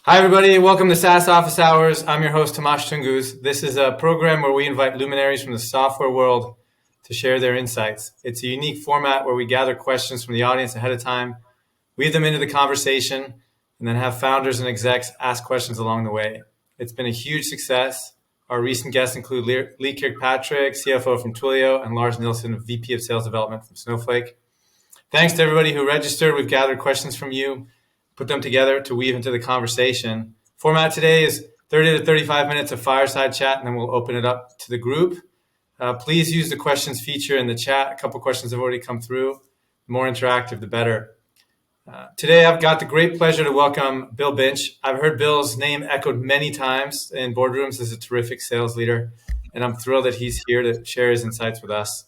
Hi, everybody. Welcome to SaaS Office Hours. I'm your host, Tomasz Tunguz. This is a program where we invite luminaries from the software world to share their insights. It's a unique format where we gather questions from the audience ahead of time, weave them into the conversation, and then have founders and execs ask questions along the way. It's been a huge success. Our recent guests include Lee Kirkpatrick, CFO from Twilio, and Lars Nilsson, VP of Sales Development from Snowflake. Thanks to everybody who registered. We've gathered questions from you, put them together to weave into the conversation. Format today is 30 to 35 minutes of fireside chat, and then we'll open it up to the group. Please use the questions feature in the chat. A couple questions have already come through. The more interactive, the better. Today, I've got the great pleasure to welcome Bill Binch. I've heard Bill's name echoed many times in boardrooms as a terrific sales leader, and I'm thrilled that he's here to share his insights with us.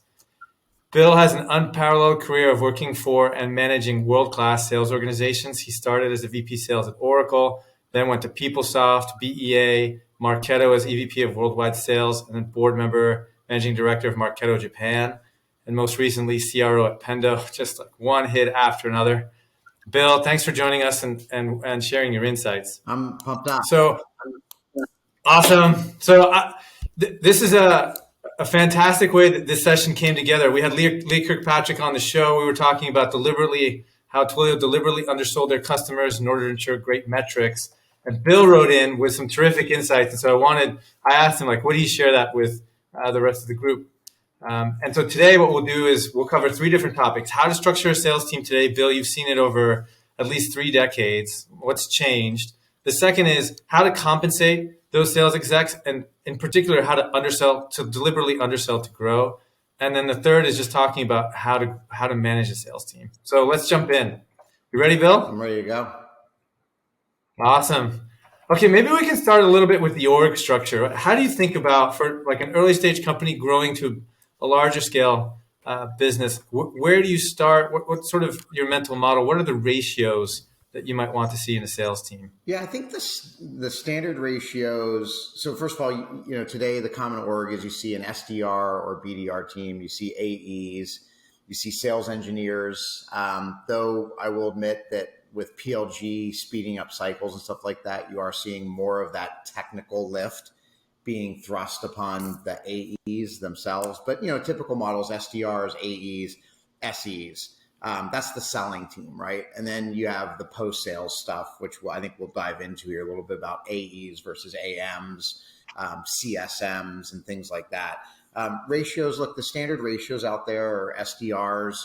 Bill has an unparalleled career of working for and managing world-class sales organizations. He started as a VP sales at Oracle, then went to PeopleSoft, BEA, Marketo as EVP of Worldwide Sales, and then board member, managing director of Marketo Japan, and most recently CRO at Pendo, just like one hit after another. Bill, thanks for joining us and sharing your insights. I'm pumped up. So awesome. So this is a fantastic way that this session came together. We had Lee Kirkpatrick on the show. We were talking about how Twilio deliberately undersold their customers in order to ensure great metrics. And Bill wrote in with some terrific insights. And so I asked him, would he share that with the rest of the group? And so today what we'll do is we'll cover three different topics. How to structure a sales team today. Bill, you've seen it over at least 3 decades. What's changed? The second is how to compensate those sales execs, and in particular, how to deliberately undersell to grow. And then the third is just talking about how to manage a sales team. So let's jump in. You ready, Bill? I'm ready to go. Awesome. Okay, maybe we can start a little bit with the org structure. How do you think about, for like an early stage company growing to a larger scale business, where do you start? What's sort of your mental model? What are the ratios that you might want to see in a sales team? Yeah, I think the standard ratios. So first of all, today the common org is you see an SDR or BDR team, you see AEs, you see sales engineers. Though I will admit that with PLG speeding up cycles and stuff like that, you are seeing more of that technical lift being thrust upon the AEs themselves. But typical models: SDRs, AEs, SEs. That's the selling team, right? And then you have the post-sales stuff, which I think we'll dive into here a little bit about AEs versus AMs, CSMs, and things like that. Ratios, look, the standard ratios out there are SDRs.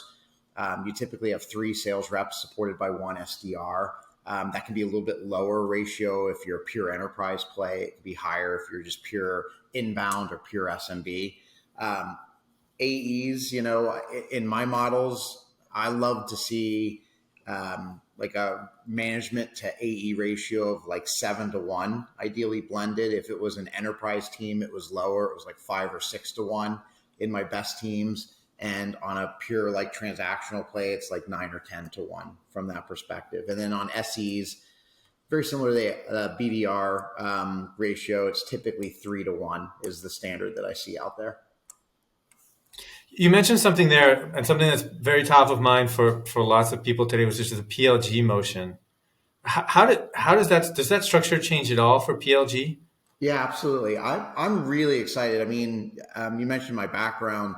You typically have 3 sales reps supported by 1 SDR. That can be a little bit lower ratio if you're a pure enterprise play. It can be higher if you're just pure inbound or pure SMB. AEs, in my models, I love to see like a management to AE ratio of like 7-to-1, ideally blended. If it was an enterprise team, it was lower. It was like 5 or 6-to-1 in my best teams. And on a pure like transactional play, it's like 9 or 10-to-1 from that perspective. And then on SEs, very similar to the BDR ratio, it's typically 3-to-1 is the standard that I see out there. You mentioned something there, and something that's very top of mind for lots of people today, was just the PLG motion. Does that structure change at all for PLG? Yeah, absolutely. I'm really excited. I mean, you mentioned my background,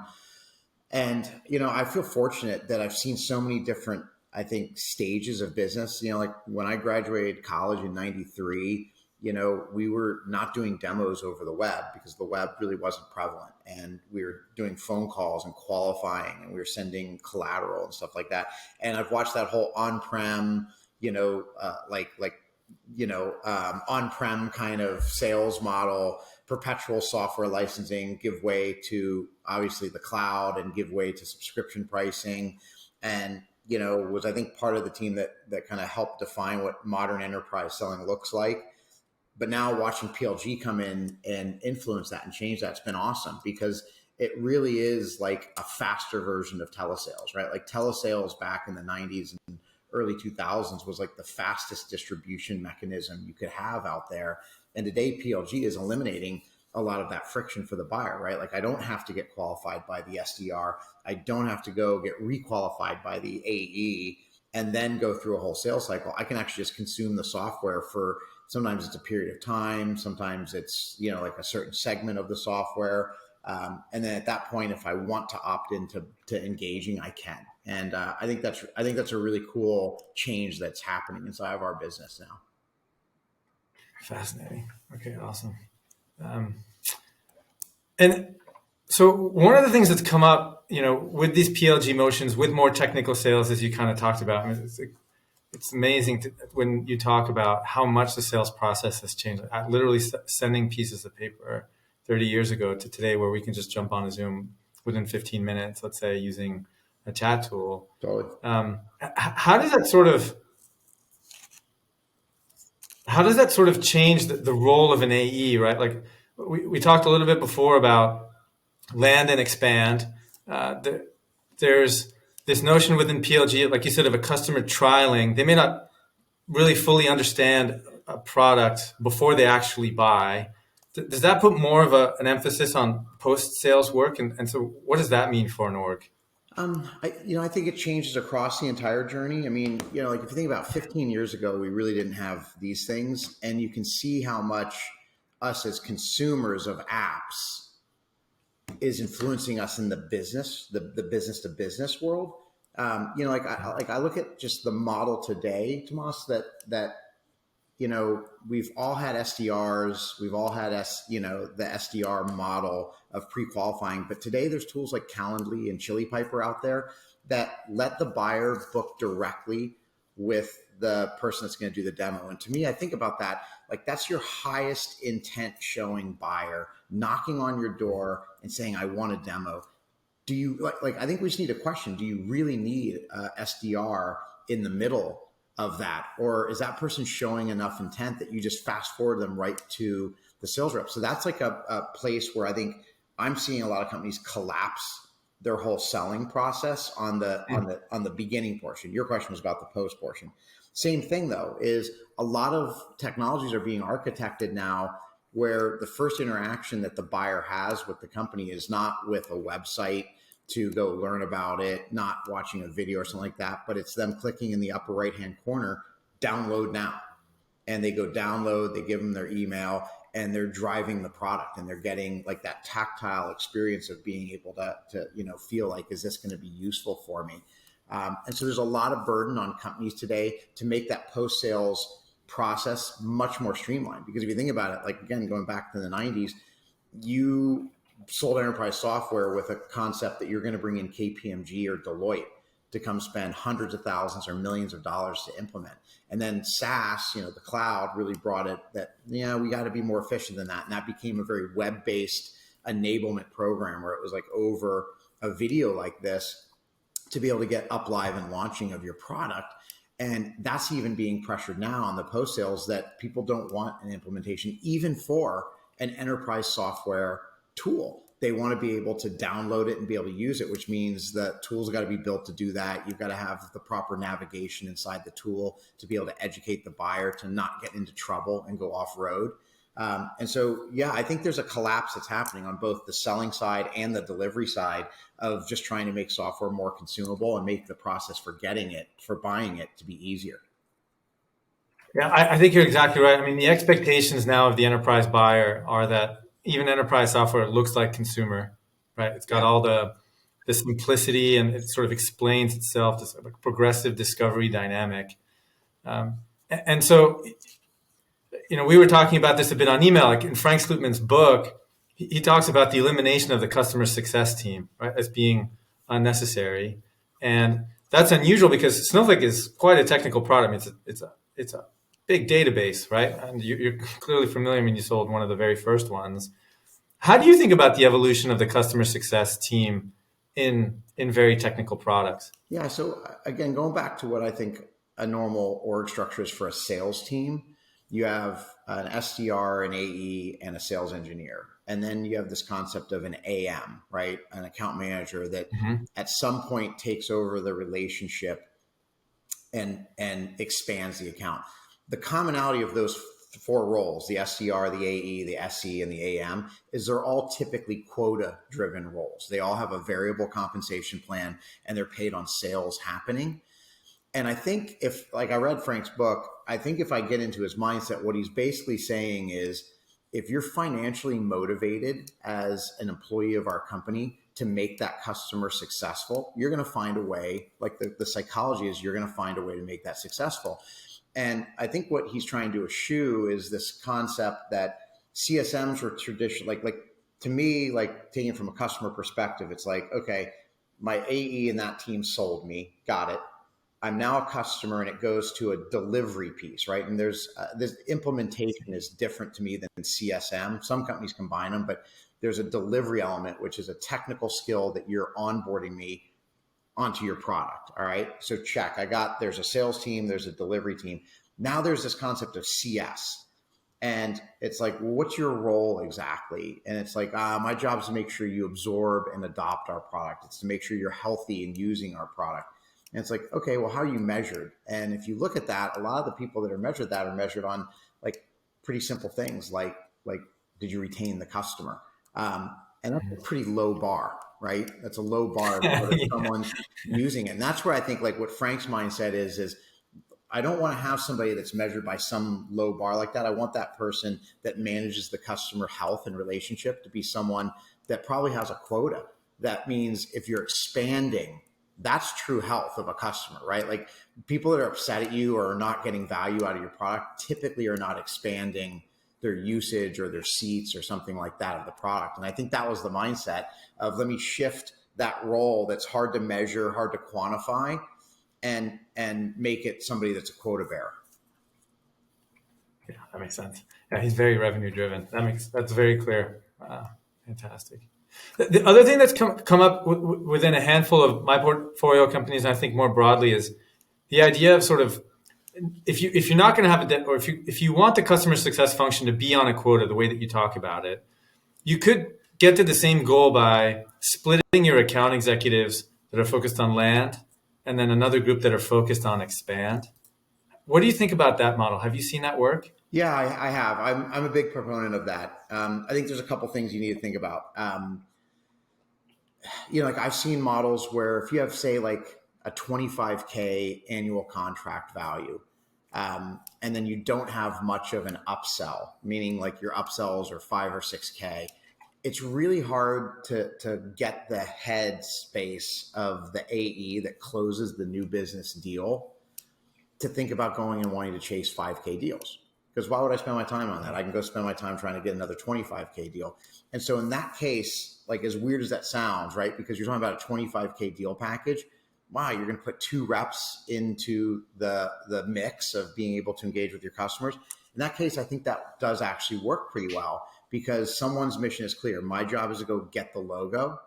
and I feel fortunate that I've seen so many different, I think, stages of business. Like when I graduated college in '93. We were not doing demos over the web because the web really wasn't prevalent, and we were doing phone calls and qualifying, and we were sending collateral and stuff like that. And I've watched that whole on-prem, on-prem kind of sales model, perpetual software licensing, give way to obviously the cloud and give way to subscription pricing. And was, I think, part of the team that kind of helped define what modern enterprise selling looks like. But now watching PLG come in and influence that and change that's been awesome, because it really is like a faster version of telesales, right? Like telesales back in the 90s and early 2000s was like the fastest distribution mechanism you could have out there. And today PLG is eliminating a lot of that friction for the buyer, right? Like I don't have to get qualified by the SDR. I don't have to go get requalified by the AE. and then go through a whole sales cycle. I can actually just consume the software for, sometimes it's a period of time, sometimes it's, like a certain segment of the software. And then at that point, if I want to opt into engaging, I can. And I think that's a really cool change that's happening inside of our business now. Fascinating. Okay, awesome. And so one of the things that's come up, with these PLG motions, with more technical sales, as you kind of talked about, I mean, it's amazing when you talk about how much the sales process has changed. Literally sending pieces of paper 30 years ago to today, where we can just jump on a Zoom within 15 minutes, let's say, using a chat tool. Totally. How does that sort of change the role of an AE, right? Like we talked a little bit before about land and expand. There's this notion within PLG, like you said, of a customer trialing. They may not really fully understand a product before they actually buy. Does that put more of an emphasis on post-sales work? And so what does that mean for an org? I think it changes across the entire journey. I mean, like if you think about 15 years ago, we really didn't have these things, and you can see how much us as consumers of apps is influencing us in the business, the business to business world. I look at just the model today, Tomasz, that we've all had SDRs, we've all had the SDR model of pre-qualifying, but today there's tools like Calendly and Chili Piper out there that let the buyer book directly with the person that's going to do the demo. And to me, I think about that, like that's your highest intent showing buyer knocking on your door and saying, I want a demo. Do you I think we just need a question. Do you really need a SDR in the middle of that? Or is that person showing enough intent that you just fast forward them right to the sales rep? So that's like a place where I think I'm seeing a lot of companies collapse their whole selling process on the beginning portion. Your question was about the post portion. Same thing though, is a lot of technologies are being architected now where the first interaction that the buyer has with the company is not with a website to go learn about it, not watching a video or something like that, but it's them clicking in the upper right-hand corner, download now. And they go download, they give them their email, and they're driving the product, and they're getting like that tactile experience of being able to feel like, is this going to be useful for me? And so there's a lot of burden on companies today to make that post-sales process much more streamlined. Because if you think about it, like again, going back to the 90s, you sold enterprise software with a concept that you're going to bring in KPMG or Deloitte to come spend hundreds of thousands or millions of dollars to implement. And then SaaS, the cloud really brought it that, we got to be more efficient than that. And that became a very web-based enablement program where it was like over a video like this to be able to get up live and launching of your product. And that's even being pressured now on the post-sales that people don't want an implementation, even for an enterprise software tool. They want to be able to download it and be able to use it, which means the tools have got to be built to do that. You've got to have the proper navigation inside the tool to be able to educate the buyer to not get into trouble and go off road. And so, I think there's a collapse that's happening on both the selling side and the delivery side of just trying to make software more consumable and make the process for buying it to be easier. Yeah, I think you're exactly right. I mean, the expectations now of the enterprise buyer are that even enterprise software looks like consumer, right? It's got all the simplicity, and it sort of explains itself, this progressive discovery dynamic. And so, we were talking about this a bit on email. Like in Frank Slootman's book, he talks about the elimination of the customer success team, right, as being unnecessary. And that's unusual because Snowflake is quite a technical product. I mean, it's a big database, right? And you're clearly familiar. I mean, you sold one of the very first ones. How do you think about the evolution of the customer success team in very technical products? Yeah. So again, going back to what I think a normal org structure is for a sales team, you have an SDR, an AE, and a sales engineer. And then you have this concept of an AM, right? An account manager that at some point takes over the relationship and expands the account. The commonality of those four roles, the SDR, the AE, the SE, and the AM, is they're all typically quota-driven roles. They all have a variable compensation plan, and they're paid on sales happening. And I think if, like, I read Frank's book, I think if I get into his mindset, what he's basically saying is if you're financially motivated as an employee of our company to make that customer successful, you're going to find a way, like the psychology is you're going to find a way to make that successful. And I think what he's trying to eschew is this concept that CSMs were traditional, like to me, like taking it from a customer perspective, it's like, okay, my AE and that team sold me, got it. I'm now a customer, and it goes to a delivery piece, right? And there's this implementation is different to me than CSM. Some companies combine them, but there's a delivery element, which is a technical skill that you're onboarding me onto your product. All right. So check, there's a sales team, there's a delivery team. Now there's this concept of CS. And it's like, well, what's your role exactly? And it's like, my job is to make sure you absorb and adopt our product. It's to make sure you're healthy and using our product. And it's like, okay, well, how are you measured? And if you look at that, a lot of the people that are measured on like pretty simple things like did you retain the customer? And that's a pretty low bar, right? That's a low bar for someone using it. And that's where I think like what Frank's mindset is I don't want to have somebody that's measured by some low bar like that. I want that person that manages the customer health and relationship to be someone that probably has a quota. That means if you're expanding, that's true health of a customer, right? Like people that are upset at you or are not getting value out of your product typically are not expanding their usage or their seats or something like that of the product. And I think that was the mindset of let me shift that role that's hard to measure, hard to quantify, and make it somebody that's a quota bearer. Yeah, that makes sense. Yeah, he's very revenue driven. That's very clear. Fantastic. The other thing that's come up within a handful of my portfolio companies, and I think more broadly, is the idea of sort of if you're not going to have or if you want the customer success function to be on a quota the way that you talk about it, you could get to the same goal by splitting your account executives that are focused on land and then another group that are focused on expand. What do you think about that model? Have you seen that work? Yeah, I have. I'm a big proponent of that. I think there's a couple things you need to think about. Like I've seen models where if you have, say, like a 25K annual contract value, and then you don't have much of an upsell, meaning like your upsells are 5 or 6K, it's really hard to get the head space of the AE that closes the new business deal to think about going and wanting to chase 5K deals. Because why would I spend my time on that? I can go spend my time trying to get another 25K deal. And so in that case, like as weird as that sounds, right? Because you're talking about a 25K deal package. Wow, you're going to put 2 reps into the mix of being able to engage with your customers. In that case, I think that does actually work pretty well because someone's mission is clear. My job is to go get the logo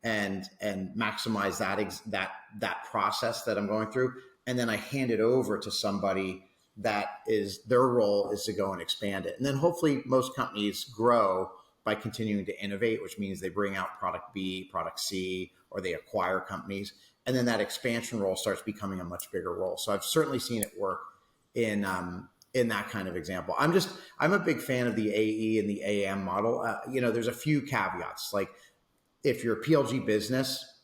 and maximize that process that I'm going through. And then I hand it over to somebody that is their role is to go and expand it. And then hopefully most companies grow by continuing to innovate, which means they bring out product B, product C, or they acquire companies. And then that expansion role starts becoming a much bigger role. So I've certainly seen it work in that kind of example. I'm a big fan of the AE and the AM model. There's a few caveats. Like if you're a PLG business,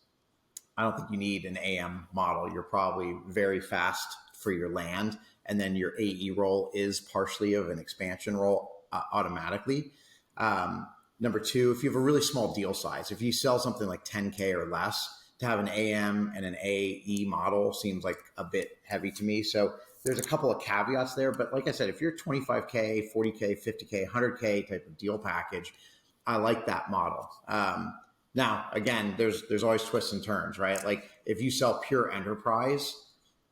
I don't think you need an AM model. You're probably very fast for your land. And then your AE role is partially of an expansion role automatically. Number 2, if you have a really small deal size, if you sell something like 10K or less, to have an AM and an AE model seems like a bit heavy to me. So there's a couple of caveats there. But like I said, if you're 25K, 40K, 50K, 100K type of deal package, I like that model. Now, again, there's always twists and turns, right? Like if you sell pure enterprise,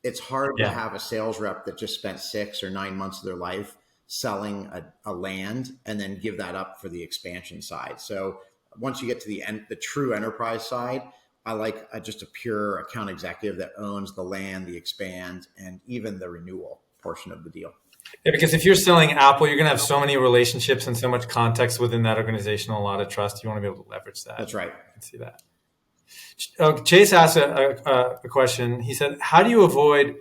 it's hard to have a sales rep that just spent 6 or 9 months of their life selling a land and then give that up for the expansion side. So once you get to the true enterprise side, I like just a pure account executive that owns the land, the expand, and even the renewal portion of the deal. Yeah, because if you're selling Apple, you're going to have so many relationships and so much context within that organization, a lot of trust. You want to be able to leverage that. That's right. I can see that. Chase asked a question. He said, how do you avoid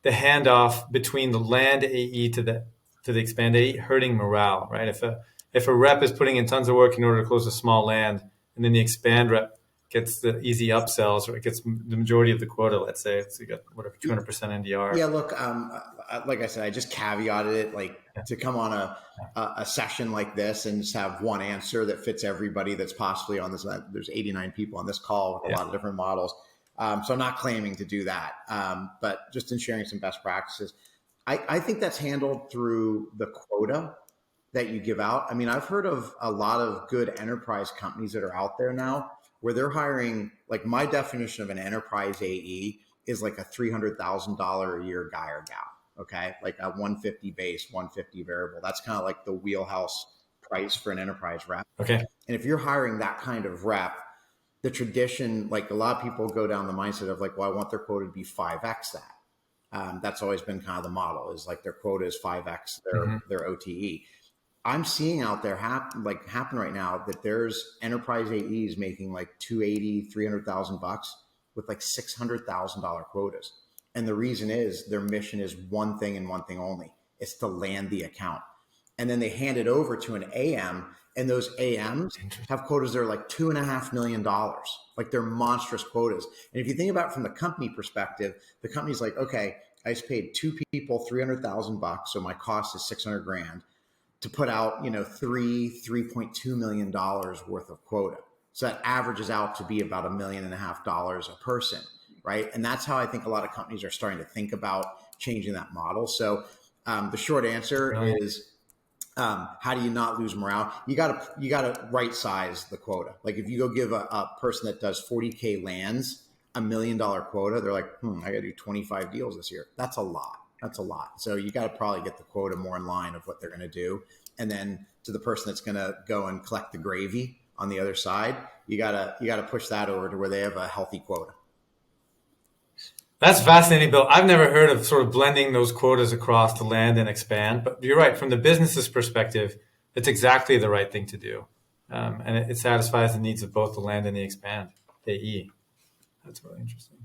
the handoff between the land AE to the expand AE hurting morale, right? If a rep is putting in tons of work in order to close a small land and then the expand rep gets the easy upsells, or it gets the majority of the quota. Let's say you got whatever 200% NDR. Yeah, look, like I said, I just caveated it, like to come on a session like this and just have one answer that fits everybody that's possibly on this. There's 89 people on this call with a lot of different models. So I'm not claiming to do that, but just in sharing some best practices. I think that's handled through the quota that you give out. I mean, I've heard of a lot of good enterprise companies that are out there now where they're hiring, like my definition of an enterprise AE is like a $300,000 a year guy or gal. Okay. Like a 150 base, 150 variable. That's kind of like the wheelhouse price for an enterprise rep. Okay. And if you're hiring that kind of rep, the tradition, like a lot of people go down the mindset of like, well, I want their quota to be 5X that. That's always been kind of the model, is like their quota is 5X their OTE. I'm seeing out there happen right now that there's enterprise AEs making like $280,000, $300,000 with like $600,000 quotas. And the reason is their mission is one thing and one thing only. It's to land the account. And then they hand it over to an AM, and those AMs have quotas that are like $2.5 million. Like they're monstrous quotas. And if you think about it from the company perspective, the company's like, okay, I just paid two people $300,000, so my cost is $600,000 to put out, $3.2 million worth of quota. So that averages out to be about $1.5 million a person, right? And that's how I think a lot of companies are starting to think about changing that model. So the short answer is, how do you not lose morale? You gotta right size the quota. Like if you go give a person that does 40K lands $1 million quota, they're like, I gotta do 25 deals this year. That's a lot. So you got to probably get the quota more in line of what they're going to do. And then to the person that's going to go and collect the gravy on the other side, you got to push that over to where they have a healthy quota. That's fascinating, Bill. I've never heard of sort of blending those quotas across to land and expand, but you're right. From the business's perspective, it's exactly the right thing to do. And it satisfies the needs of both the land and the expand AE. That's really interesting.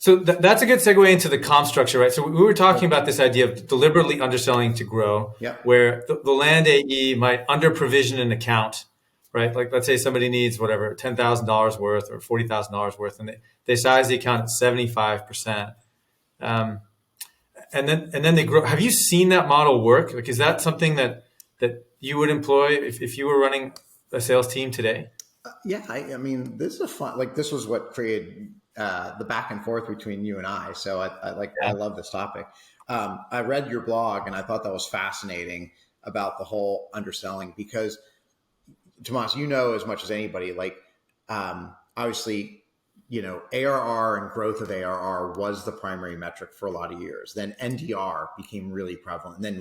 So that's a good segue into the comp structure, right? So we were talking about this idea of deliberately underselling to grow, where the land AE might under provision an account, right? Like let's say somebody needs whatever, $10,000 worth or $40,000 worth, and they size the account at 75%. And then they grow. Have you seen that model work? Like, is that something that you would employ if you were running a sales team today? Yeah. I mean, this is a fun, like this was what created the back and forth between you and I. So I love this topic. I read your blog and I thought that was fascinating about the whole underselling, because Tomasz, as much as anybody, like, obviously, ARR and growth of ARR was the primary metric for a lot of years. Then NDR became really prevalent. And then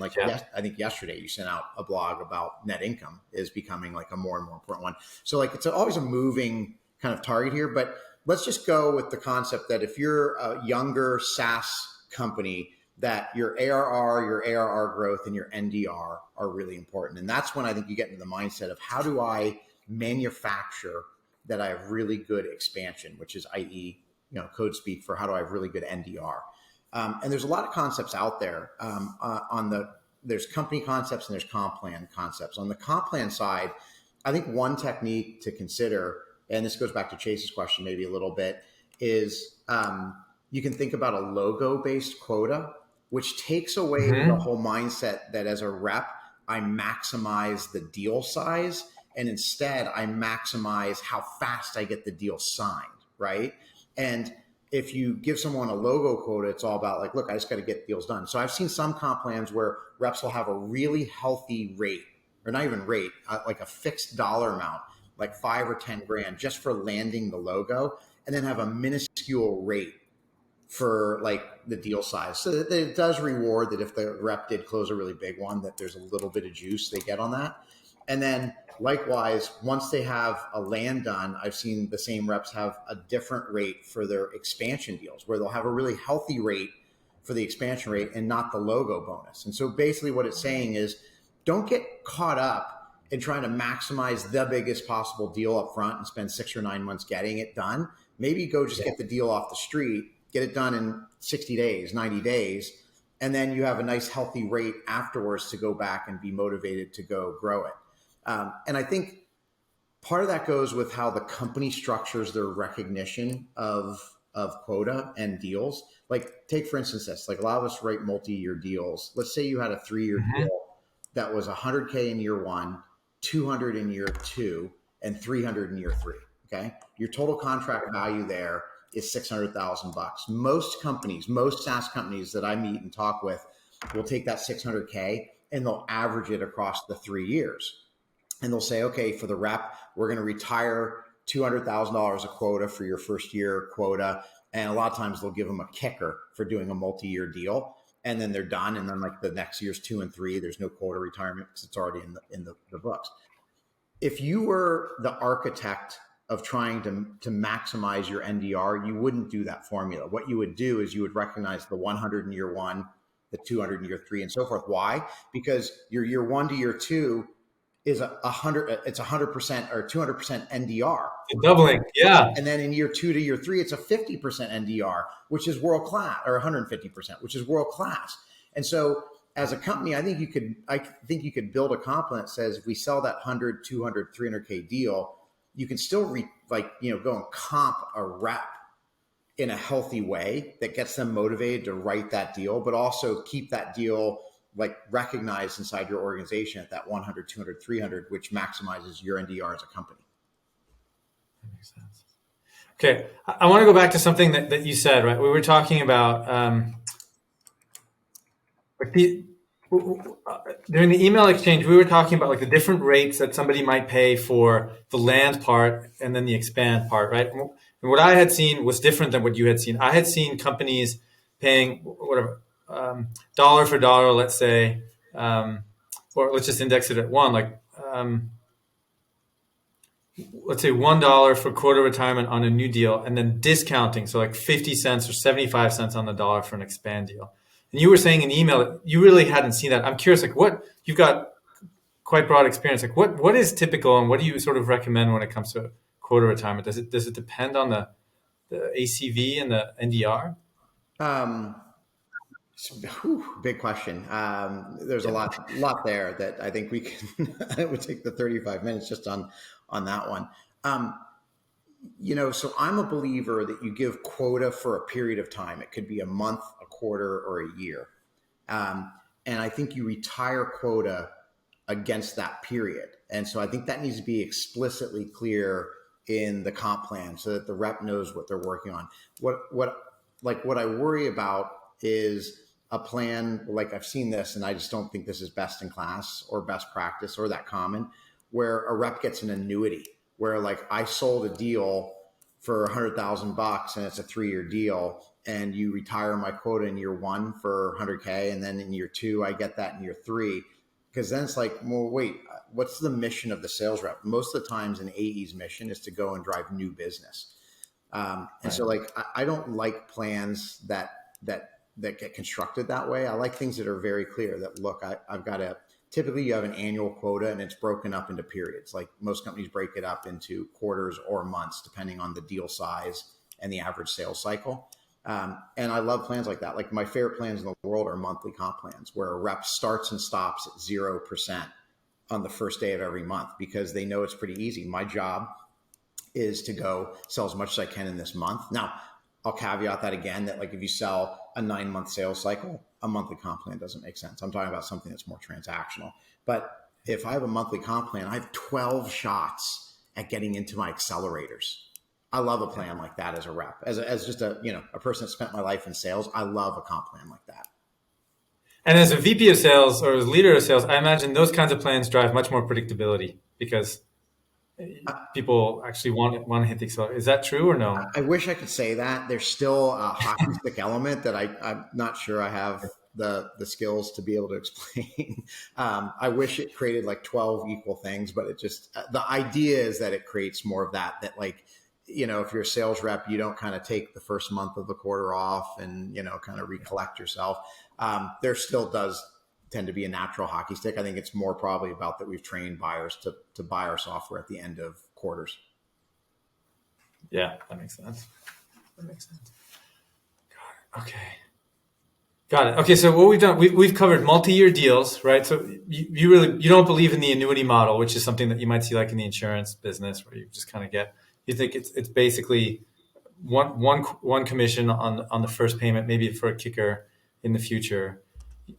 I think yesterday you sent out a blog about net income is becoming like a more and more important one. So like, it's always a moving kind of target here, but let's just go with the concept that if you're a younger SaaS company, that your ARR growth, and your NDR are really important. And that's when I think you get into the mindset of how do I manufacture that I have really good expansion, which is i.e., code speak for how do I have really good NDR. And there's a lot of concepts out there there's company concepts and there's comp plan concepts. On the comp plan side, I think one technique to consider, and this goes back to Chase's question maybe a little bit, is you can think about a logo-based quota, which takes away the whole mindset that as a rep, I maximize the deal size, and instead I maximize how fast I get the deal signed, right? And if you give someone a logo quota, it's all about like, look, I just got to get deals done. So I've seen some comp plans where reps will have a really healthy rate, or not even rate, like a fixed dollar amount, like $5 or $10,000 just for landing the logo, and then have a minuscule rate for like the deal size. So that it does reward that if the rep did close a really big one, that there's a little bit of juice they get on that. And then likewise, once they have a land done, I've seen the same reps have a different rate for their expansion deals, where they'll have a really healthy rate for the expansion rate and not the logo bonus. And so basically what it's saying is, don't get caught up in trying to maximize the biggest possible deal up front and spend 6 or 9 months getting it done. Maybe go just get the deal off the street, get it done in 60 days, 90 days, and then you have a nice healthy rate afterwards to go back and be motivated to go grow it. And I think Part of that goes with how the company structures their recognition of quota and deals. Like take for instance this, like a lot of us write multi-year deals. Let's say you had a 3-year deal that was 100K in year 1, 200 in year 2, and 300 in year 3. Okay, your total contract value there is $600,000. Most companies, most SaaS companies that I meet and talk with, will take that 600K and they'll average it across the 3 years. And they'll say, okay, for the rep, we're going to retire $200,000 a quota for your first year quota. And a lot of times they'll give them a kicker for doing a multi-year deal. And then they're done. And then like the next year's 2 and 3, there's no quota retirement because it's already in the books. If you were the architect of trying to maximize your NDR, you wouldn't do that formula. What you would do is you would recognize the 100 in year 1, the 200 in year 3, and so forth. Why? Because your year 1 to year 2 is 100. It's 100% or 200% NDR. Doubling, yeah. And then in year 2 to year 3, it's a 50% NDR, which is world class, or 150%, which is world class. And so, as a company, I think you could build a comp plan that says if we sell that 100, 200, 300K deal, you can still go and comp a rep in a healthy way that gets them motivated to write that deal, but also keep that deal like recognized inside your organization at that 100, 200, 300, which maximizes your NDR as a company. That makes sense. Okay. I want to go back to something that you said, right? We were talking about during the email exchange, we were talking about like the different rates that somebody might pay for the land part and then the expand part, right? And what I had seen was different than what you had seen. I had seen companies paying whatever, dollar for dollar, let's say, or let's just index it at 1, like let's say $1 for quota retirement on a new deal, and then discounting, so like 50 cents or 75 cents on the dollar for an expand deal. And you were saying in the email that you really hadn't seen that. I'm curious, like what you've got quite broad experience. Like what is typical, and what do you sort of recommend when it comes to quota retirement? Does it depend on the ACV and the NDR? Big question. There's a lot there that I think we can. It would take the 35 minutes just on that one. So I'm a believer that you give quota for a period of time. It could be a month, a quarter, or a year. And I think you retire quota against that period. And so I think that needs to be explicitly clear in the comp plan so that the rep knows what they're working on. What I worry about is a plan, like I've seen this, and I just don't think this is best in class or best practice or that common, where a rep gets an annuity, where like I sold a deal for $100,000 and it's a 3-year deal, and you retire my quota in year 1 for 100K, and then in year 2 I get that in year 3, because then it's like, well, wait, what's the mission of the sales rep? Most of the times an AE's mission is to go and drive new business, and so like I don't like plans that get constructed that way. I like things that are very clear that, look, I've got typically you have an annual quota and it's broken up into periods. Like most companies break it up into quarters or months, depending on the deal size and the average sales cycle. And I love plans like that. Like my favorite plans in the world are monthly comp plans, where a rep starts and stops at 0% on the first day of every month, because they know it's pretty easy. My job is to go sell as much as I can in this month. Now, I'll caveat that again, that like if you sell a 9-month sales cycle, a monthly comp plan doesn't make sense. I'm talking about something that's more transactional. But if I have a monthly comp plan, I have 12 shots at getting into my accelerators. I love a plan like that as a rep, as just a person that spent my life in sales. I love a comp plan like that. And as a VP of sales or as leader of sales, I imagine those kinds of plans drive much more predictability, because people actually want to hit the accelerator. Is that true or no? I wish I could say that. There's still a hockey stick element that I'm not sure I have the skills to be able to explain. I wish it created like 12 equal things, but it just, the idea is that it creates more of that like, if you're a sales rep, you don't kind of take the first month of the quarter off and, kind of recollect yourself. There still does tend to be a natural hockey stick. I think it's more probably about that we've trained buyers to buy our software at the end of quarters. Yeah, that makes sense. Got it. Okay. Got it. Okay, so what we've done, we've covered multi-year deals, right? So you don't believe in the annuity model, which is something that you might see like in the insurance business, where you just kind of you think it's basically one commission on the first payment, maybe for a kicker in the future.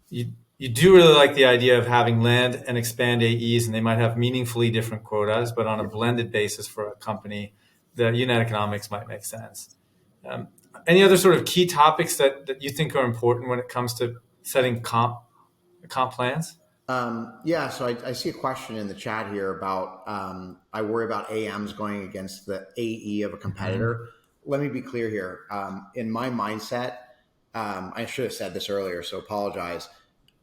You do really like the idea of having land and expand AEs, and they might have meaningfully different quotas, but on a blended basis for a company, the unit economics might make sense. Um, any other sort of key topics that you think are important when it comes to setting comp plans? Yeah, so I see a question in the chat here about I worry about AMs going against the AE of a competitor. Let me be clear here. In my mindset, I should have said this earlier, so apologize.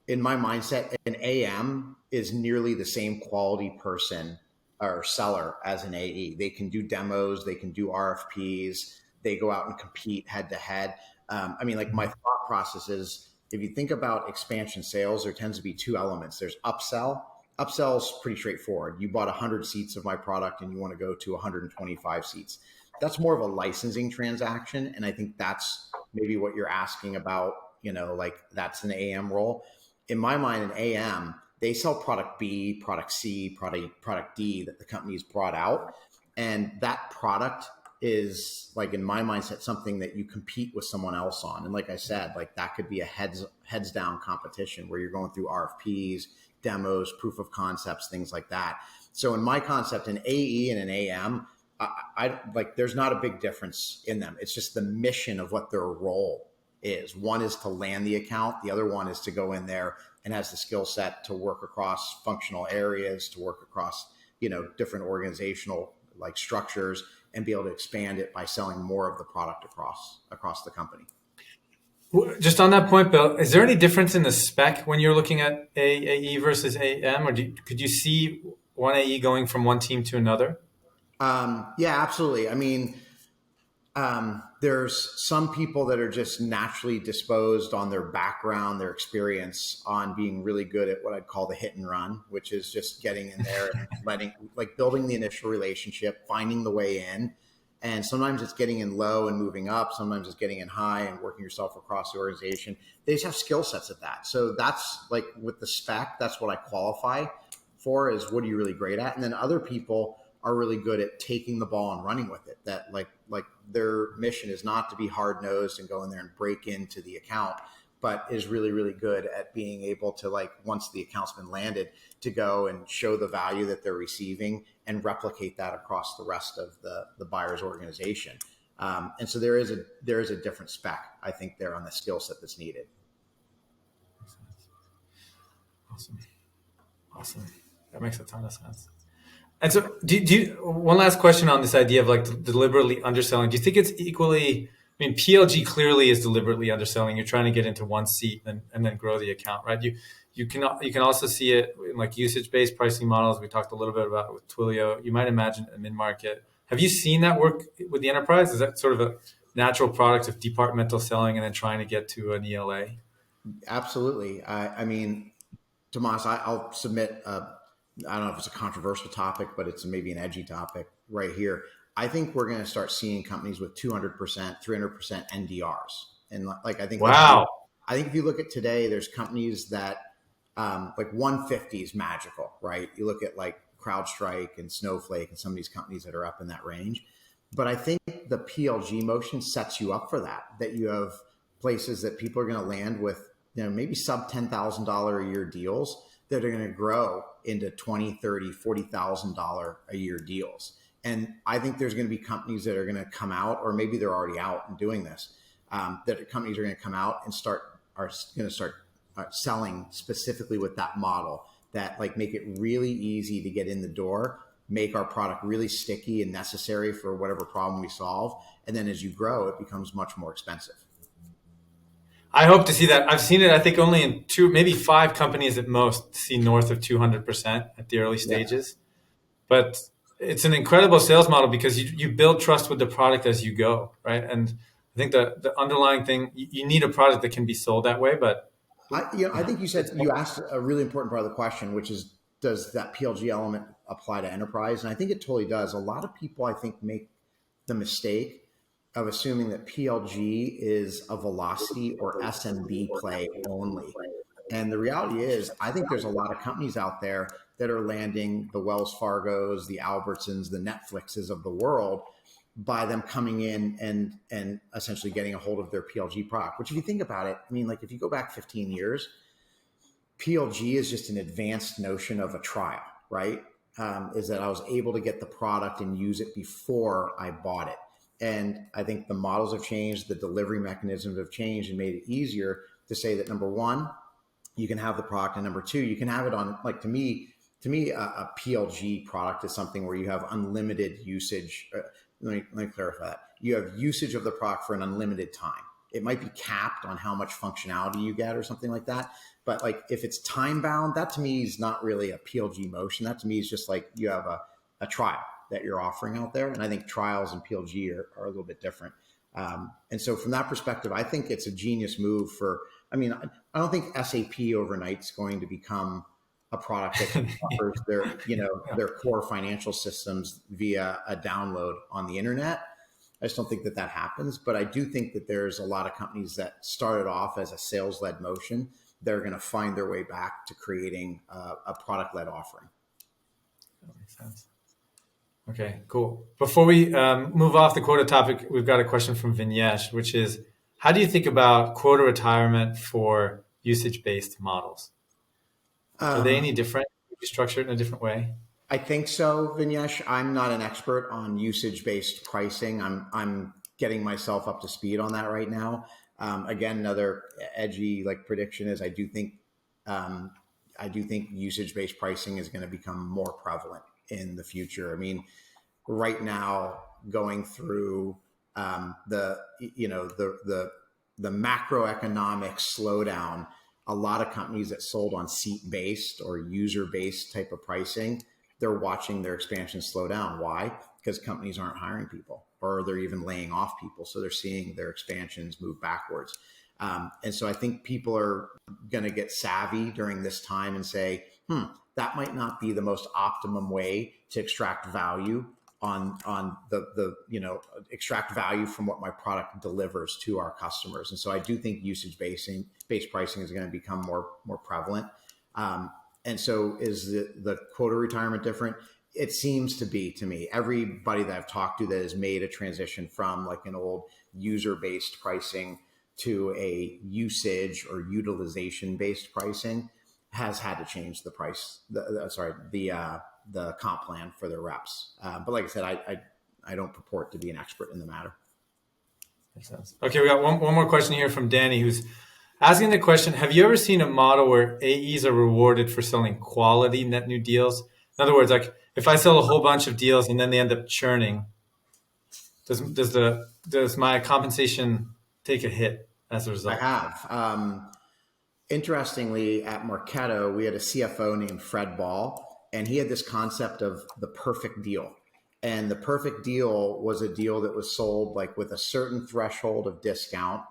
In my mindset, an AM is nearly the same quality person or seller as an AE. They can do demos, they can do RFPs, they go out and compete head to head. I mean, like my thought process is if you think about expansion sales, there tends to be two elements. There's upsell. Upsell is pretty straightforward. You bought 100 seats of my product and you want to go to 125 seats. That's more of a licensing transaction. And I think that's maybe what you're asking about, like that's an AM role. In my mind, an AM, they sell product B, product C, product D that the company's brought out. And that product is, like, in my mindset, something that you compete with someone else on. And like I said, like that could be a heads down competition where you're going through RFPs, demos, proof of concepts, things like that. So in my concept, an AE and an AM, I like, there's not a big difference in them. It's just the mission of what their role is. One is to land the account. The other one is to go in there and has the skill set to work across functional areas, to work across, different organizational like structures, and be able to expand it by selling more of the product across the company. Just on that point, Bill, is there any difference in the spec when you're looking at AE versus AM, or could you see one AE going from one team to another? Yeah, absolutely. I mean, there's some people that are just naturally disposed on their background, their experience on being really good at what I'd call the hit and run, which is just getting in there and building the initial relationship, finding the way in. And sometimes it's getting in low and moving up. Sometimes it's getting in high and working yourself across the organization. They just have skill sets at that. So that's like with the spec, that's what I qualify for, is what are you really great at? And then other people are really good at taking the ball and running with it. That like their mission is not to be hard nosed and go in there and break into the account, but is really, really good at being able to, like, once the account's been landed, to go and show the value that they're receiving and replicate that across the rest of the buyer's organization. And so there is a different spec, I think, there on the skill set that's needed. Awesome. That makes a ton of sense. And so, one last question on this idea of like deliberately underselling. Do you think it's equally? I mean, PLG clearly is deliberately underselling. You're trying to get into one seat and then grow the account, right? You can also see it in like usage-based pricing models. We talked a little bit about it with Twilio. You might imagine a mid-market. Have you seen that work with the enterprise? Is that sort of a natural product of departmental selling and then trying to get to an ELA? Absolutely. I mean, Tomasz, I'll submit. I don't know if it's a controversial topic, but it's maybe an edgy topic right here. I think we're going to start seeing companies with 200%, 300% NDRs. And like, I think, wow. I think if you look at today, there's companies that like 150 is magical, right? You look at like CrowdStrike and Snowflake and some of these companies that are up in that range. But I think the PLG motion sets you up for that you have places that people are going to land with, maybe sub $10,000 a year deals that are going to grow into $20,000, $30,000, $40,000 a year deals. And I think there's going to be companies that are going to come out, or maybe they're already out and doing this, that companies are going to come out and are going to start selling specifically with that model, that like make it really easy to get in the door, make our product really sticky and necessary for whatever problem we solve. And then as you grow, it becomes much more expensive. I hope to see that. I've seen it, I think, only in 2, maybe 5 companies at most see north of 200% at the early stages. Yeah. But it's an incredible sales model because you build trust with the product as you go, right? And I think the underlying thing, you need a product that can be sold that way. But I think you asked a really important part of the question, which is, does that PLG element apply to enterprise? And I think it totally does. A lot of people, I think, make the mistake of assuming that PLG is a velocity or SMB play only. And the reality is, I think there's a lot of companies out there that are landing the Wells Fargos, the Albertsons, the Netflixes of the world by them coming in and essentially getting a hold of their PLG product, which if you think about it, I mean, like if you go back 15 years, PLG is just an advanced notion of a trial, right? Is that I was able to get the product and use it before I bought it. And I think the models have changed, the delivery mechanisms have changed and made it easier to say that number one, you can have the product, and number two, you can have it on, like to me, a PLG product is something where you have unlimited usage. Let me clarify that. You have usage of the product for an unlimited time. It might be capped on how much functionality you get or something like that. But like if it's time bound, that to me is not really a PLG motion. That to me is just like you have a trial that you're offering out there. And I think trials and PLG are a little bit different. And so from that perspective, I think it's a genius move I don't think SAP overnight is going to become a product that offers their core financial systems via a download on the internet. I just don't think that happens. But I do think that there's a lot of companies that started off as a sales-led motion. They're going to find their way back to creating a product-led offering. That makes sense. Okay, cool. Before we move off the quota topic, we've got a question from Vignesh, which is, how do you think about quota retirement for usage-based models? Are they any different? Would you structure it in a different way? I think so, Vignesh. I'm not an expert on usage-based pricing. I'm getting myself up to speed on that right now. Again, another edgy prediction is I do think usage-based pricing is going to become more prevalent in the future. I mean, right now, going through the macroeconomic slowdown, a lot of companies that sold on seat-based or user-based type of pricing, they're watching their expansion slow down. Why? Because companies aren't hiring people, or they're even laying off people. So they're seeing their expansions move backwards. And so I think people are going to get savvy during this time and say, that might not be the most optimum way to extract value on extract value from what my product delivers to our customers. And so I do think usage-based pricing is going to become more prevalent. And so is the quota retirement different? It seems to be, to me. Everybody that I've talked to that has made a transition from like an old user-based pricing to a usage or utilization-based pricing has had to change the price, the comp plan for their reps. But like I said, I don't purport to be an expert in the matter. Makes sense. Okay, we got one more question here from Danny, who's asking the question, have you ever seen a model where AEs are rewarded for selling quality net new deals? In other words, like if I sell a whole bunch of deals and then they end up churning, does my compensation take a hit as a result? I have. Interestingly, at Marketo, we had a CFO named Fred Ball, and he had this concept of the perfect deal. And the perfect deal was a deal that was sold like with a certain threshold of discount.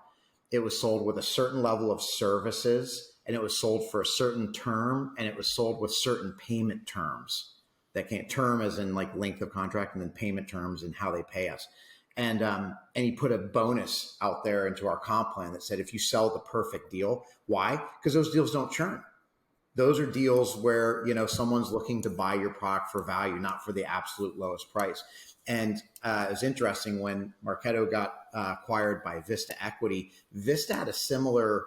It was sold with a certain level of services, and it was sold for a certain term, and it was sold with certain payment terms. That can't term as in like length of contract, and then payment terms and how they pay us. And he put a bonus out there into our comp plan that said, if you sell the perfect deal, why? Because those deals don't churn. Those are deals where, someone's looking to buy your product for value, not for the absolute lowest price. And it was interesting when Marketo got acquired by Vista Equity. Vista had a similar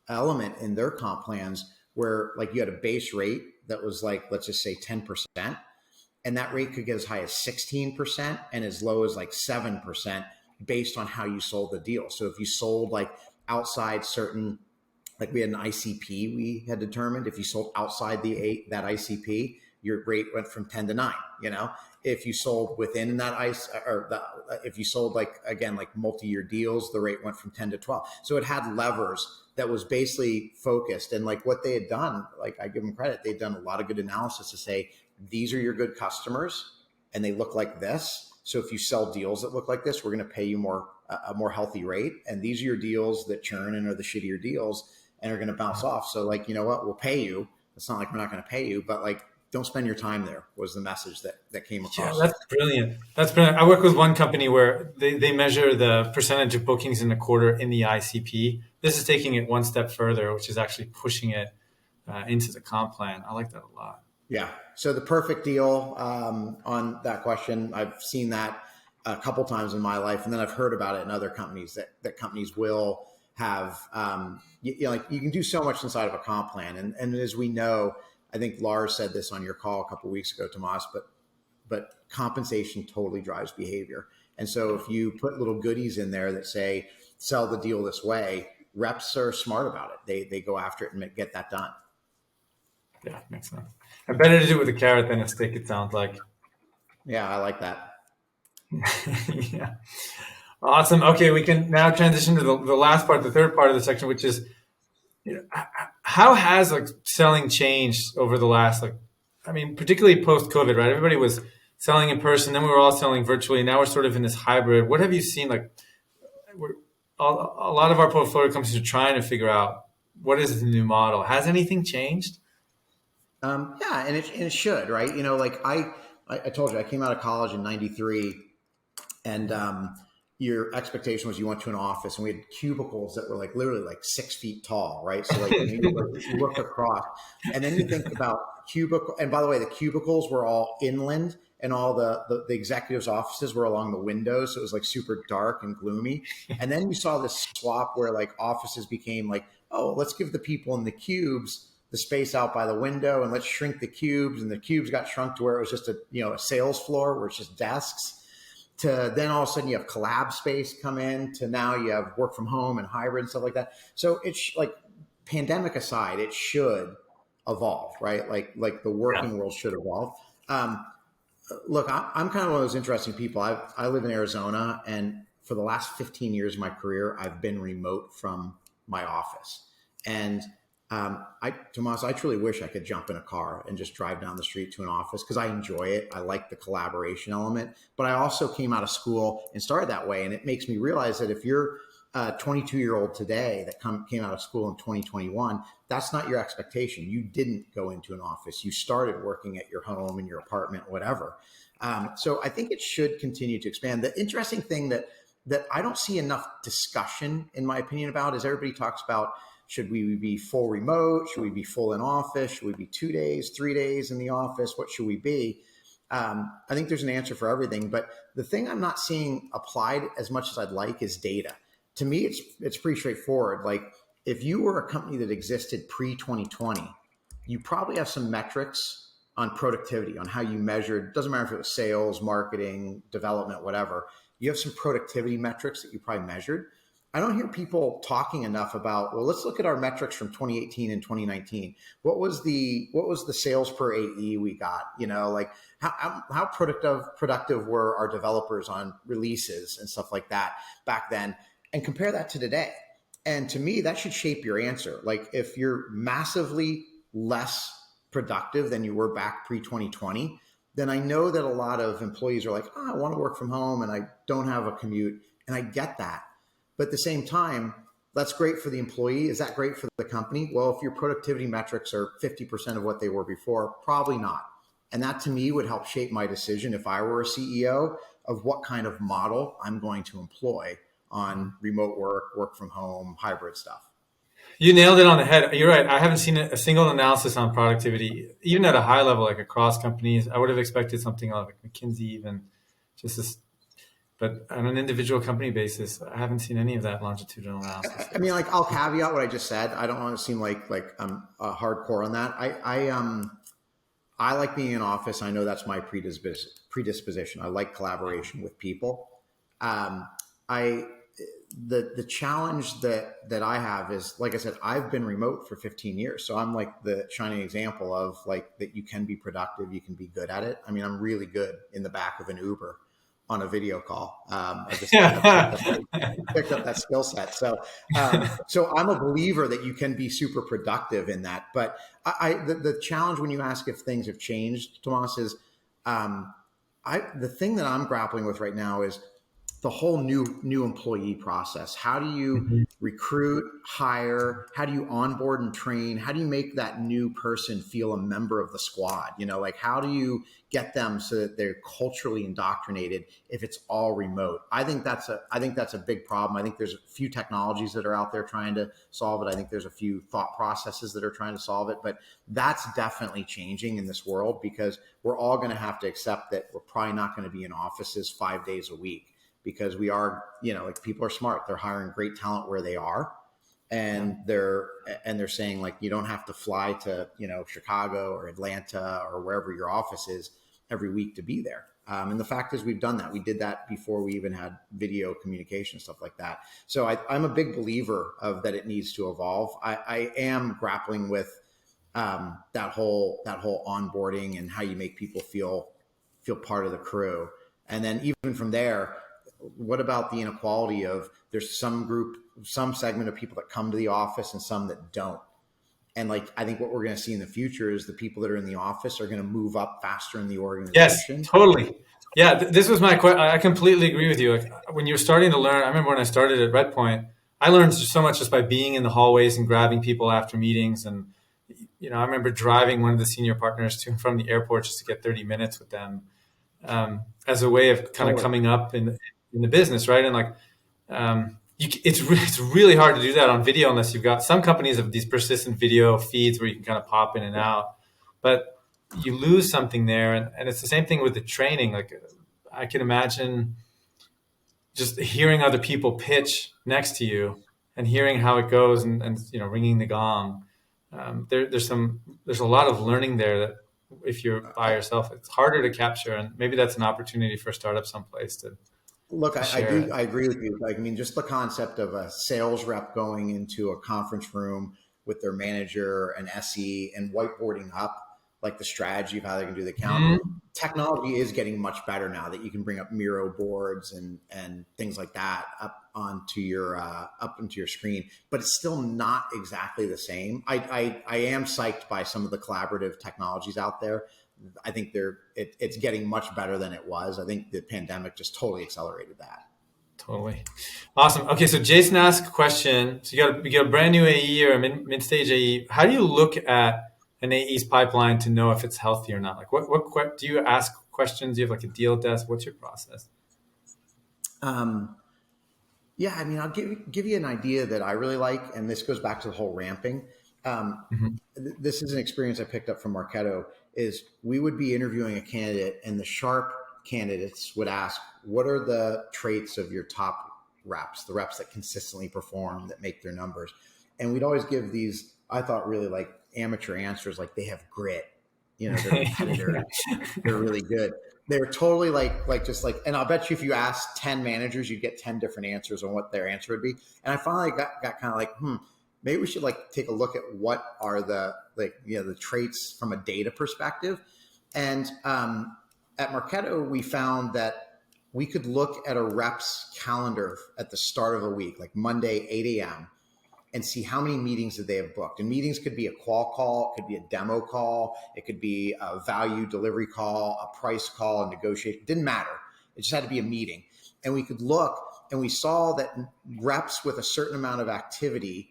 element in their comp plans where like you had a base rate that was like, let's just say 10%. And that rate could get as high as 16% and as low as like 7% based on how you sold the deal. So if you sold like outside certain, like we had an ICP we had determined, if you sold outside that ICP, your rate went from 10 to 9, If you sold within that if you sold like multi-year deals, the rate went from 10 to 12. So it had levers that was basically focused. And like what they had done, like I give them credit, they'd done a lot of good analysis to say, these are your good customers and they look like this. So if you sell deals that look like this, we're going to pay you a more healthy rate. And these are your deals that churn and are the shittier deals and are going to bounce off. So like, you know what, we'll pay you. It's not like we're not going to pay you, but like don't spend your time there was the message that came Yeah, across. that's brilliant. That's brilliant. I work with one company where they measure the percentage of bookings in the quarter in the ICP. This is taking it one step further, which is actually pushing it into the comp plan. I like that a lot. Yeah. So the perfect deal on that question, I've seen that a couple times in my life, and then I've heard about it in other companies that companies will have. Like you can do so much inside of a comp plan, and as we know, I think Lars said this on your call a couple of weeks ago, Tomasz, but compensation totally drives behavior. And so if you put little goodies in there that say sell the deal this way, reps are smart about it. They go after it and get that done. Yeah, makes sense. And better to do it with a carrot than a stick, it sounds like. Yeah, I like that. Yeah. Awesome. Okay, we can now transition to the last part, the third part of the section, which is, how has like selling changed over the last, particularly post-COVID, right? Everybody was selling in person, then we were all selling virtually. Now we're sort of in this hybrid. What have you seen? Like, a lot of our portfolio companies are trying to figure out what is the new model. Has anything changed? Yeah, and it should, right? Like I told you, I came out of college in '93, and your expectation was you went to an office, and we had cubicles that were like literally like 6 feet tall, right? So like you look across, and then you think about cubicle. And by the way, the cubicles were all inland, and all the executives' offices were along the windows, so it was like super dark and gloomy. And then you saw this swap where like offices became like, oh, let's give the people in the cubes the space out by the window, and let's shrink the cubes. And the cubes got shrunk to where it was just a sales floor where it's just desks. To then all of a sudden you have collab space come in, to now you have work from home and hybrid and stuff like that. So it's like, pandemic aside, it should evolve, right? Like the working world should evolve. Look, I'm kind of one of those interesting people. I live in Arizona, and for the last 15 years of my career, I've been remote from my office. And Tomasz, I truly wish I could jump in a car and just drive down the street to an office, because I enjoy it. I like the collaboration element, but I also came out of school and started that way. And it makes me realize that if you're a 22-year-old today that came out of school in 2021, that's not your expectation. You didn't go into an office. You started working at your home, in your apartment, whatever. So I think it should continue to expand. The interesting thing that I don't see enough discussion, in my opinion, about is everybody talks about, should we be full remote? Should we be full in office? Should we be 2 days, 3 days in the office? What should we be? I think there's an answer for everything. But the thing I'm not seeing applied as much as I'd like is data. To me, it's pretty straightforward. Like, if you were a company that existed pre-2020, you probably have some metrics on productivity, on how you measured. Doesn't matter if it was sales, marketing, development, whatever. You have some productivity metrics that you probably measured. I don't hear people talking enough about, well, let's look at our metrics from 2018 and 2019. What was the sales per AE we got? Like how productive were our developers on releases and stuff like that back then, and compare that to today. And to me, that should shape your answer. Like, if you're massively less productive than you were back pre-2020, then I know that a lot of employees are like, I want to work from home and I don't have a commute. And I get that. But at the same time, that's great for the employee. Is that great for the company? Well, if your productivity metrics are 50% of what they were before, probably not. And that, to me, would help shape my decision, if I were a CEO, of what kind of model I'm going to employ on remote work from home, hybrid stuff. You nailed it on the head. You're right. I haven't seen a single analysis on productivity, even at a high level, like across companies. I would have expected something like McKinsey, even just this. But on an individual company basis, I haven't seen any of that longitudinal analysis. I mean, like, I'll caveat what I just said. I don't want to seem like I'm hardcore on that. I like being in office. I know that's my predisposition. I like collaboration with people. The challenge that I have is, like I said, I've been remote for 15 years. So I'm like the shining example of like that you can be productive, you can be good at it. I mean, I'm really good in the back of an Uber on a video call. I just picked up that skill set. So I'm a believer that you can be super productive in that. But the challenge when you ask if things have changed, Tomasz, is the thing that I'm grappling with right now is the whole new employee process. How do you recruit, hire? How do you onboard and train? How do you make that new person feel a member of the squad? Like how do you get them so that they're culturally indoctrinated if it's all remote? I think that's a big problem. I think there's a few technologies that are out there trying to solve it. I think there's a few thought processes that are trying to solve it, but that's definitely changing in this world because we're all going to have to accept that we're probably not going to be in offices 5 days a week because we are, like people are smart. They're hiring great talent where they are. And they're saying like, you don't have to fly to, Chicago or Atlanta or wherever your office is every week to be there. And the fact is we've done that. We did that before we even had video communication, stuff like that. So I'm a big believer of that it needs to evolve. I am grappling with that whole onboarding and how you make people feel part of the crew. And then even from there, what about the inequality of there's some segment of people that come to the office and some that don't. And like, I think what we're going to see in the future is the people that are in the office are going to move up faster in the organization. Yes, totally. Yeah, this was my question. I completely agree with you. Like, when you're starting to learn, I remember when I started at Redpoint, I learned so much just by being in the hallways and grabbing people after meetings. And, I remember driving one of the senior partners to and from the airport just to get 30 minutes with them as a way of kind of coming up in the business, right? And like, it's really hard to do that on video unless you've got some companies have these persistent video feeds where you can kind of pop in and out, but you lose something there. And it's the same thing with the training. Like I can imagine just hearing other people pitch next to you and hearing how it goes and ringing the gong. There's a lot of learning there that if you're by yourself, it's harder to capture. And maybe that's an opportunity for a startup someplace to look. I agree with you. Like, I mean, just the concept of a sales rep going into a conference room with their manager and SE and whiteboarding up like the strategy of how they can do the account. Technology is getting much better now that you can bring up Miro boards and things like that up into your screen, but it's still not exactly the same. I am psyched by some of the collaborative technologies out there. I think it's getting much better than it was. I think the pandemic just totally accelerated that. Totally. Awesome. Okay. So Jason asked a question. So you got a brand new AE or a mid-stage AE. How do you look at an AE's pipeline to know if it's healthy or not? Like what do you ask questions? Do you have like a deal desk? What's your process? Yeah, I mean, I'll give you an idea that I really like, and this goes back to the whole ramping. This is an experience I picked up from Marketo. Is we would be interviewing a candidate, and the sharp candidates would ask, "What are the traits of your top reps? The reps that consistently perform, that make their numbers?" And we'd always give these, I thought, really like amateur answers, like they have grit. They're competitors. They're really good. They're totally and I'll bet you if you ask 10 managers, you'd get 10 different answers on what their answer would be. And I finally got kind of like, maybe we should like take a look at what are the the traits from a data perspective. And at Marketo, we found that we could look at a rep's calendar at the start of a week, like Monday, 8 a.m., and see how many meetings that they have booked. And meetings could be a qual call, it could be a demo call, it could be a value delivery call, a price call, a negotiation. It didn't matter. It just had to be a meeting. And we could look, and we saw that reps with a certain amount of activity,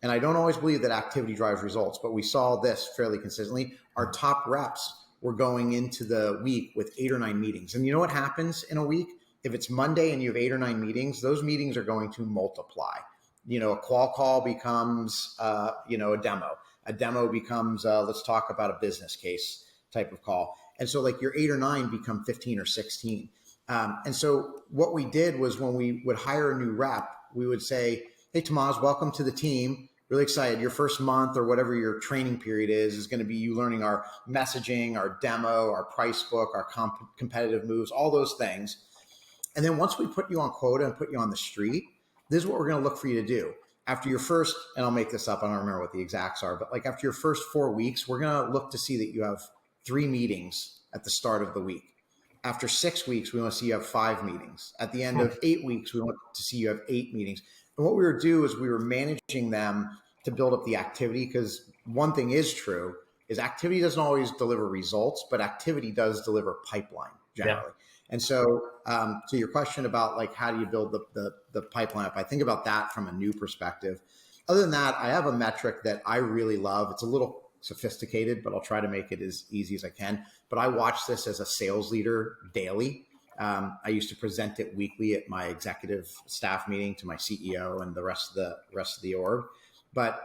and I don't always believe that activity drives results, but we saw this fairly consistently. Our top reps were going into the week with 8 or 9 meetings. And you know what happens in a week? If it's Monday and you have 8 or 9 meetings, those meetings are going to multiply. A qual call becomes, a demo. A demo becomes, let's talk about a business case type of call. And so like your 8 or 9 become 15 or 16. And so what we did was when we would hire a new rep, we would say, "Hey, Tomasz, welcome to the team. Really excited. Your first month or whatever your training period is going to be you learning our messaging, our demo, our price book, our competitive moves, all those things. And then once we put you on quota and put you on the street, this is what we're going to look for you to do. After your first," and I'll make this up, I don't remember what the exacts are, but like after your first 4 weeks, we're going to look to see that you have 3 meetings at the start of the week. After 6 weeks, we want to see you have 5 meetings. At the end of 8 weeks, we want to see you have 8 meetings. And what we were doing is we were managing them to build up the activity, because one thing is true is activity doesn't always deliver results, but activity does deliver pipeline generally. Yeah. And so, to your question about like, how do you build the pipeline up? I think about that from a new perspective. Other than that, I have a metric that I really love. It's a little sophisticated, but I'll try to make it as easy as I can. But I watch this as a sales leader daily. I used to present it weekly at my executive staff meeting to my CEO and the rest of the org. But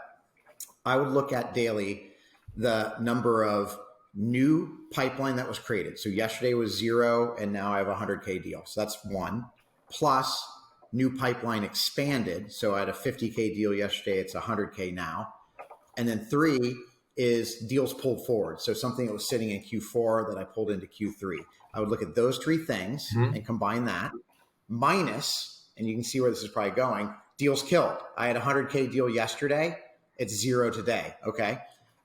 I would look at daily the number of new pipeline that was created. So yesterday was 0, and now I have a 100K deal. So that's 1. Plus new pipeline expanded. So I had a 50K deal yesterday. It's 100K now. And then 3 is deals pulled forward. So something that was sitting in Q4 that I pulled into Q3. I would look at those 3 things and combine that minus, and you can see where this is probably going, deals killed. I had a 100K deal yesterday. It's 0 today. Okay.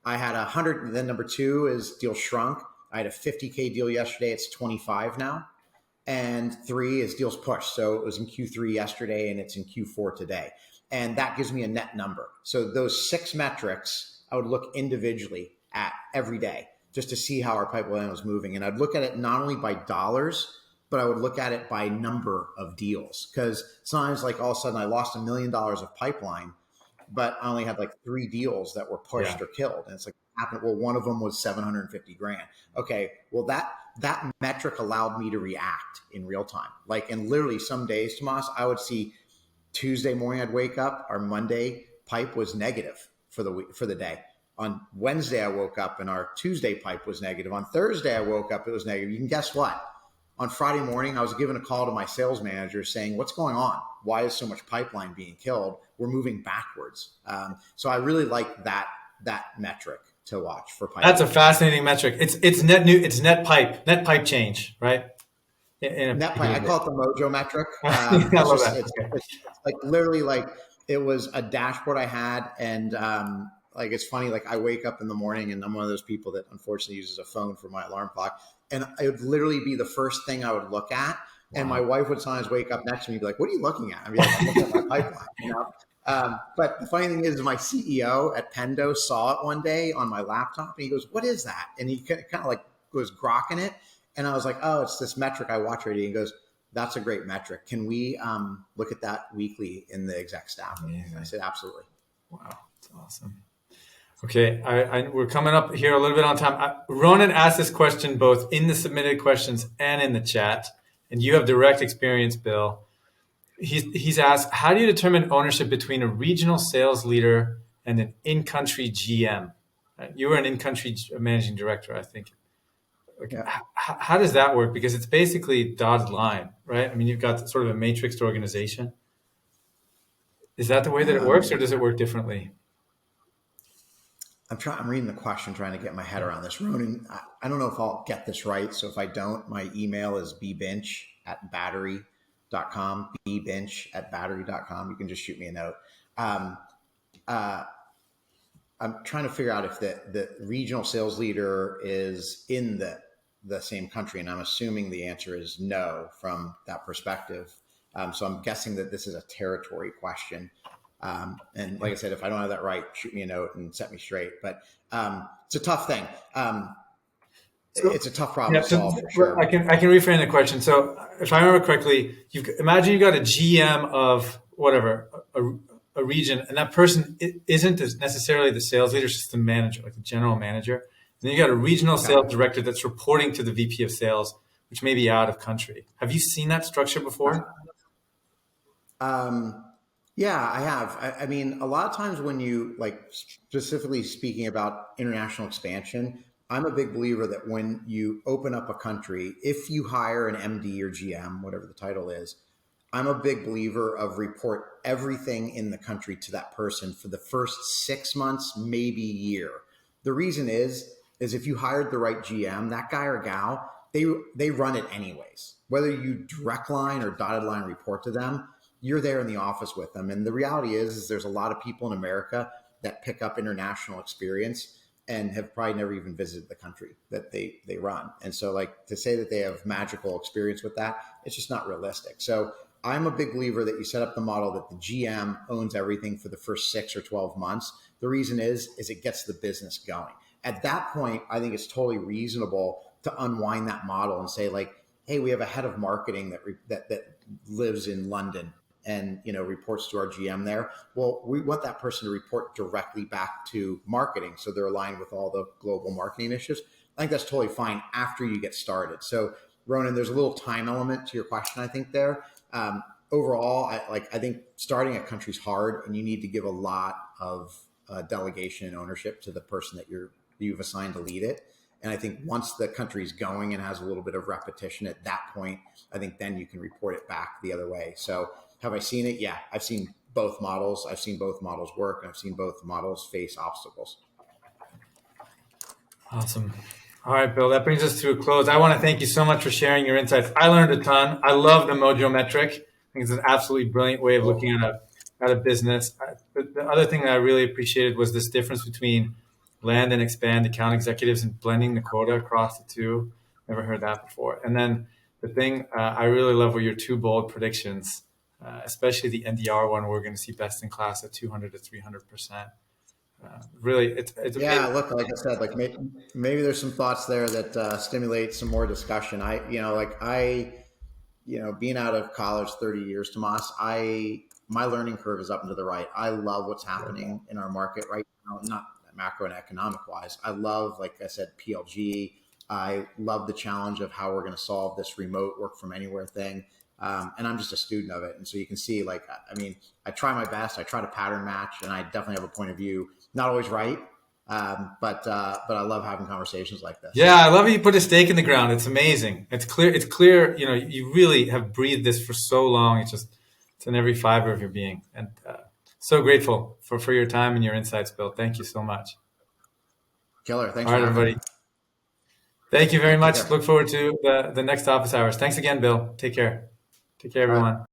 I had 100. Then number 2 is deal shrunk. I had a 50K deal yesterday. It's 25 now. And 3 is deals pushed. So it was in Q3 yesterday and it's in Q4 today. And that gives me a net number. So those 6 metrics, I would look individually at every day just to see how our pipeline was moving. And I'd look at it not only by dollars, but I would look at it by number of deals. Because sometimes like all of a sudden I lost $1 million of pipeline, but I only had like 3 deals that were pushed or killed. And it's like, happened. Well, one of them was 750 grand. Okay. Well, that metric allowed me to react in real time. Like, and literally some days, Tomasz, I would see Tuesday morning, I'd wake up, our Monday pipe was negative for the week, for the day. On Wednesday, I woke up and our Tuesday pipe was negative. On Thursday, I woke up, it was negative. You can guess what? On Friday morning, I was given a call to my sales manager saying, what's going on? Why is so much pipeline being killed? We're moving backwards. So I really like that metric to watch for pipeline. That's a fascinating metric. It's net pipe change, right? Net pipe. I call it the mojo metric. I love that. It's like literally like it was a dashboard I had, and like it's funny. Like I wake up in the morning, and I'm one of those people that unfortunately uses a phone for my alarm clock, and it would literally be the first thing I would look at. Wow. And my wife would sometimes wake up next to me and be like, "What are you looking at?" I'd be like, "I'm looking at my pipeline," you know. But the funny thing is my CEO at Pendo saw it one day on my laptop and he goes, "What is that?" And he kind of like was grokking it. And I was like, "Oh, it's this metric I watch already." And he goes, "That's a great metric. Can we look at that weekly in the exec staff?" And I said, "Absolutely." Wow. That's awesome. Okay. We're coming up here a little bit on time. Ronan asked this question both in the submitted questions and in the chat. And you have direct experience, Bill. He's asked, how do you determine ownership between a regional sales leader and an in-country GM? You were an in-country managing director, I think. Okay. Yeah. How does that work? Because it's basically dotted line, right? I mean, you've got sort of a matrixed organization. Is that the way that it works, or does it work differently? I'm reading the question, trying to get my head around this. Ronan, I don't know if I'll get this right. So if I don't, my email is bbinch@battery.com, bbinch@battery.com. You can just shoot me a note. I'm trying to figure out if the regional sales leader is in the same country. And I'm assuming the answer is no from that perspective. So I'm guessing that this is a territory question. And like I said, if I don't have that right, shoot me a note and set me straight. But it's a tough thing. It's a tough problem to solve for sure. I can reframe the question. So if I remember correctly, imagine you got a GM of whatever, a region, and that person isn't necessarily the sales leader, it's just the manager, like the general manager. And then you got a regional sales director that's reporting to the VP of sales, which may be out of country. Have you seen that structure before? Yeah, I have. I mean, a lot of times when you like specifically speaking about international expansion, I'm a big believer that when you open up a country, if you hire an MD or GM, whatever the title is, I'm a big believer of report everything in the country to that person for the first 6 months, maybe a year. The reason is if you hired the right GM, that guy or gal, they run it anyways. Whether you direct line or dotted line report to them, you're there in the office with them. And the reality is there's a lot of people in America that pick up international experience and have probably never even visited the country that they run. And so like to say that they have magical experience with that, it's just not realistic. So I'm a big believer that you set up the model that the GM owns everything for the first 6 or 12 months. The reason is it gets the business going. At that point, I think it's totally reasonable to unwind that model and say like, hey, we have a head of marketing that lives in London and reports to our GM there. Well, we want that person to report directly back to marketing, so they're aligned with all the global marketing initiatives. I think that's totally fine after you get started. So, Ronan, there's a little time element to your question, I think there. Overall, I think starting a country's hard, and you need to give a lot of delegation and ownership to the person that you've assigned to lead it. And I think once the country's going and has a little bit of repetition at that point, I think then you can report it back the other way. So have I seen it? Yeah, I've seen both models. I've seen both models work, and I've seen both models face obstacles. Awesome. All right, Bill, that brings us to a close. I want to thank you so much for sharing your insights. I learned a ton. I love the Mojo metric. I think it's an absolutely brilliant way of looking at a business. The other thing that I really appreciated was this difference between land and expand account executives and blending the quota across the two. Never heard that before. And then the thing I really love were your two bold predictions, especially the NDR one. We're going to see best in class at 200 to 300%. Really, it's yeah. Look, like I said, like maybe there's some thoughts there that stimulate some more discussion. Being out of college 30 years, Tomas, my learning curve is up and to the right. I love what's happening in our market right now, not macro and economic wise. I love, like I said, PLG. I love the challenge of how we're going to solve this remote work from anywhere thing. And I'm just a student of it. And so you can see, I try my best. I try to pattern match, and I definitely have a point of view. Not always right, but I love having conversations like this. Yeah, I love how you put a stake in the ground. It's amazing. It's clear. You really have breathed this for so long. It's in every fiber of your being. And so grateful for your time and your insights, Bill. Thank you so much. Killer. Thanks. All right, everybody. Thank you very much. Look forward to the next office hours. Thanks again, Bill. Take care. Take care, everyone.